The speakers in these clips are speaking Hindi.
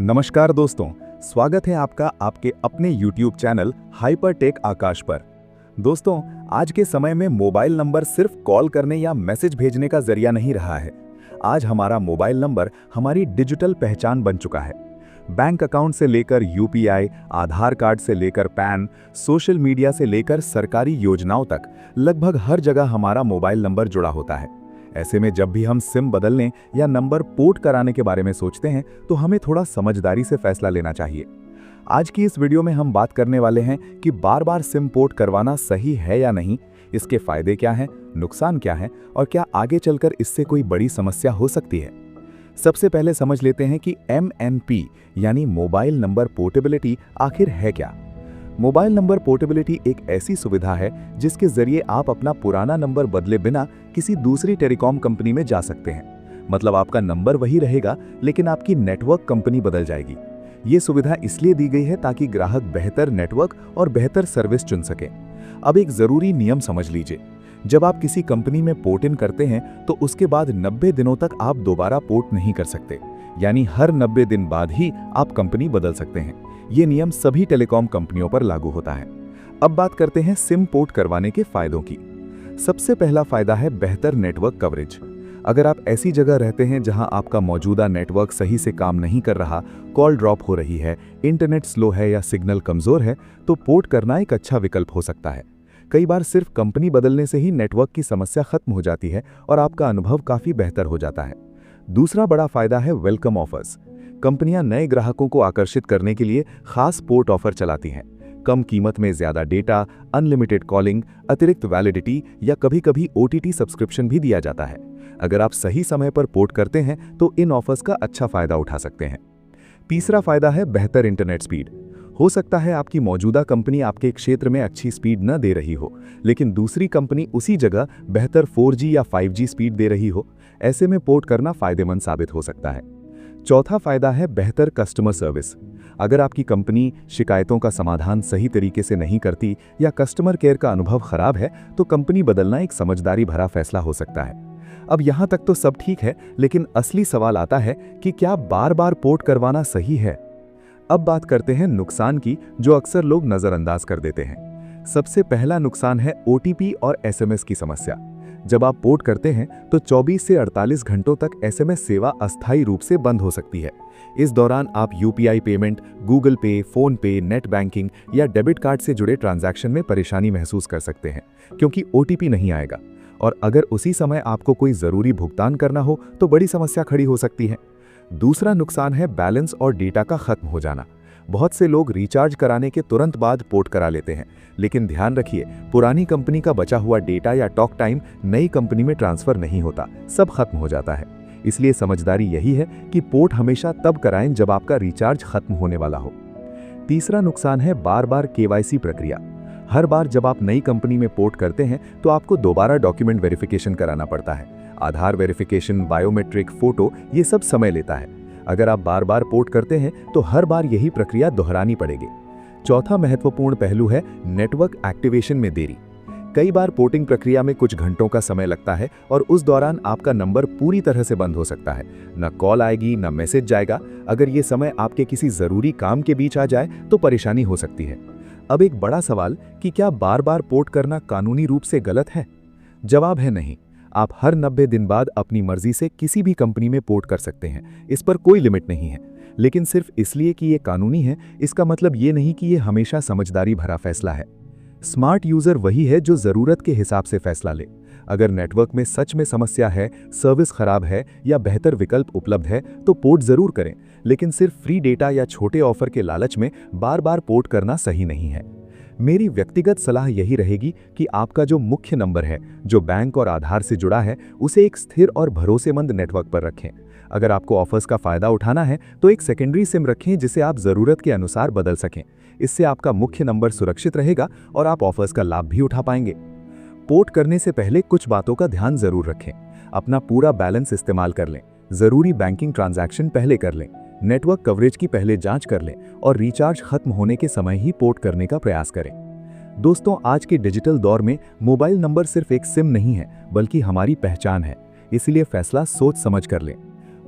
नमस्कार दोस्तों, स्वागत है आपका आपके अपने YouTube चैनल हाइपरटेक आकाश पर। दोस्तों, आज के समय में मोबाइल नंबर सिर्फ कॉल करने या मैसेज भेजने का जरिया नहीं रहा है। आज हमारा मोबाइल नंबर हमारी डिजिटल पहचान बन चुका है। बैंक अकाउंट से लेकर UPI, आधार कार्ड से लेकर पैन, सोशल मीडिया से लेकर सरकारी योजनाओं तक लगभग हर जगह हमारा मोबाइल नंबर जुड़ा होता है। ऐसे में जब भी हम सिम बदलने या नंबर पोर्ट कराने के बारे में सोचते हैं तो हमें थोड़ा समझदारी से फैसला लेना चाहिए। आज की इस वीडियो में हम बात करने वाले हैं कि बार बार सिम पोर्ट करवाना सही है या नहीं, इसके फायदे क्या हैं, नुकसान क्या हैं और क्या आगे चलकर इससे कोई बड़ी समस्या हो सकती है। सबसे पहले समझ लेते हैं कि MNP यानी मोबाइल नंबर पोर्टेबिलिटी आखिर है क्या। मोबाइल नंबर पोर्टेबिलिटी एक ऐसी सुविधा है जिसके जरिए आप अपना पुराना नंबर बदले बिना किसी दूसरी टेलीकॉम कंपनी में जा सकते हैं। मतलब आपका नंबर वही रहेगा लेकिन आपकी नेटवर्क कंपनी बदल जाएगी। ये सुविधा इसलिए दी गई है ताकि ग्राहक बेहतर नेटवर्क और बेहतर सर्विस चुन सके। अब एक जरूरी नियम समझ लीजिए, जब आप किसी कंपनी में पोर्ट इन करते हैं तो उसके बाद 90 दिनों तक आप दोबारा पोर्ट नहीं कर सकते, यानी हर 90 दिन बाद ही आप कंपनी बदल सकते हैं। ये नियम सभी टेलीकॉम कंपनियों पर लागू होता है। अब बात करते हैं सिम पोर्ट करवाने के फायदों की। सबसे पहला फायदा है बेहतर नेटवर्क कवरेज। अगर आप ऐसी जगह रहते हैं जहां आपका मौजूदा नेटवर्क सही से काम नहीं कर रहा, कॉल ड्रॉप हो रही है, इंटरनेट स्लो है या सिग्नल कमजोर है, तो पोर्ट करना एक अच्छा विकल्प हो सकता है। कई बार सिर्फ कंपनी बदलने से ही नेटवर्क की समस्या खत्म हो जाती है और आपका अनुभव काफी बेहतर हो जाता है। दूसरा बड़ा फायदा है वेलकम ऑफर्स। कंपनियां नए ग्राहकों को आकर्षित करने के लिए खास पोर्ट ऑफर चलाती हैं। कम कीमत में ज्यादा डेटा, अनलिमिटेड कॉलिंग, अतिरिक्त वैलिडिटी या कभी-कभी OTT सब्सक्रिप्शन भी दिया जाता है। अगर आप सही समय पर पोर्ट करते हैं तो इन ऑफर्स का अच्छा फायदा उठा सकते हैं। तीसरा फायदा है बेहतर इंटरनेट स्पीड। हो सकता है आपकी मौजूदा कंपनी आपके क्षेत्र में अच्छी स्पीड न दे रही हो, लेकिन दूसरी कंपनी उसी जगह बेहतर 4G या 5G स्पीड दे रही हो। ऐसे में पोर्ट करना फायदेमंद साबित हो सकता है। चौथा फायदा है बेहतर कस्टमर सर्विस। अगर आपकी कंपनी शिकायतों का समाधान सही तरीके से नहीं करती या कस्टमर केयर का अनुभव खराब है तो कंपनी बदलना एक समझदारी भरा फैसला हो सकता है। अब यहाँ तक तो सब ठीक है, लेकिन असली सवाल आता है कि क्या बार बार पोर्ट करवाना सही है। अब बात करते हैं नुकसान की, जो अक्सर लोग नजरअंदाज कर देते हैं। सबसे पहला नुकसान है OTP और SMS की समस्या। जब आप पोर्ट करते हैं तो 24 से 48 घंटों तक SMS सेवा अस्थायी रूप से बंद हो सकती है। इस दौरान आप UPI पेमेंट, गूगल पे, फोन पे, नेट बैंकिंग या डेबिट कार्ड से जुड़े ट्रांजैक्शन में परेशानी महसूस कर सकते हैं, क्योंकि OTP नहीं आएगा। और अगर उसी समय आपको कोई जरूरी भुगतान करना हो तो बड़ी समस्या खड़ी हो सकती है। दूसरा नुकसान है बैलेंस और डेटा का खत्म हो जाना। बहुत से लोग रिचार्ज कराने के तुरंत बाद पोर्ट करा लेते हैं, लेकिन ध्यान रखिए, पुरानी कंपनी का बचा हुआ डेटा या टॉक टाइम नई कंपनी में ट्रांसफर नहीं होता, सब खत्म हो जाता है। इसलिए समझदारी यही है कि पोर्ट हमेशा तब कराएं जब आपका रिचार्ज खत्म होने वाला हो। तीसरा नुकसान है बार बार KYC प्रक्रिया। हर बार जब आप नई कंपनी में पोर्ट करते हैं तो आपको दोबारा डॉक्यूमेंट वेरिफिकेशन कराना पड़ता है। आधार वेरिफिकेशन, बायोमेट्रिक, फोटो, ये सब समय लेता है। अगर आप बार बार पोर्ट करते हैं तो हर बार यही प्रक्रिया दोहरानी पड़ेगी। चौथा महत्वपूर्ण पहलू है नेटवर्क एक्टिवेशन में देरी। कई बार पोर्टिंग प्रक्रिया में कुछ घंटों का समय लगता है और उस दौरान आपका नंबर पूरी तरह से बंद हो सकता है। न कॉल आएगी, न मैसेज जाएगा। अगर ये समय आपके किसी जरूरी काम के बीच आ जाए तो परेशानी हो सकती है। अब एक बड़ा सवाल कि क्या बार बार पोर्ट करना कानूनी रूप से गलत है? जवाब है नहीं। आप हर 90 दिन बाद अपनी मर्जी से किसी भी कंपनी में पोर्ट कर सकते हैं, इस पर कोई लिमिट नहीं है। लेकिन सिर्फ इसलिए कि ये कानूनी है, इसका मतलब ये नहीं कि ये हमेशा समझदारी भरा फैसला है। स्मार्ट यूजर वही है जो जरूरत के हिसाब से फैसला ले। अगर नेटवर्क में सच में समस्या है, सर्विस खराब है या बेहतर विकल्प उपलब्ध है तो पोर्ट जरूर करें, लेकिन सिर्फ फ्री डेटा या छोटे ऑफर के लालच में बार बार पोर्ट करना सही नहीं है। मेरी व्यक्तिगत सलाह यही रहेगी कि आपका जो मुख्य नंबर है, जो बैंक और आधार से जुड़ा है, उसे एक स्थिर और भरोसेमंद नेटवर्क पर रखें। अगर आपको ऑफर्स का फायदा उठाना है तो एक सेकेंडरी सिम रखें जिसे आप जरूरत के अनुसार बदल सकें। इससे आपका मुख्य नंबर सुरक्षित रहेगा और आप ऑफर्स का लाभ भी उठा पाएंगे। पोर्ट करने से पहले कुछ बातों का ध्यान जरूर रखें। अपना पूरा बैलेंस इस्तेमाल कर लें, जरूरी बैंकिंग ट्रांजैक्शन पहले कर लें, नेटवर्क कवरेज की पहले जांच कर लें और रिचार्ज खत्म होने के समय ही पोर्ट करने का प्रयास करें। दोस्तों, आज के डिजिटल दौर में मोबाइल नंबर सिर्फ एक सिम नहीं है, बल्कि हमारी पहचान है। इसलिए फैसला सोच समझ कर लें।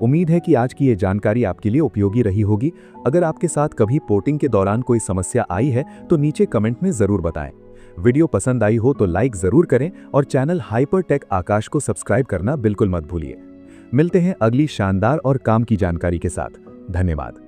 उम्मीद है कि आज की ये जानकारी आपके लिए उपयोगी रही होगी। अगर आपके साथ कभी पोर्टिंग के दौरान कोई समस्या आई है तो नीचे कमेंट में ज़रूर बताएं। वीडियो पसंद आई हो तो लाइक ज़रूर करें और चैनल हाइपरटेक आकाश को सब्सक्राइब करना बिल्कुल मत भूलिए। मिलते हैं अगली शानदार और काम की जानकारी के साथ। धन्यवाद।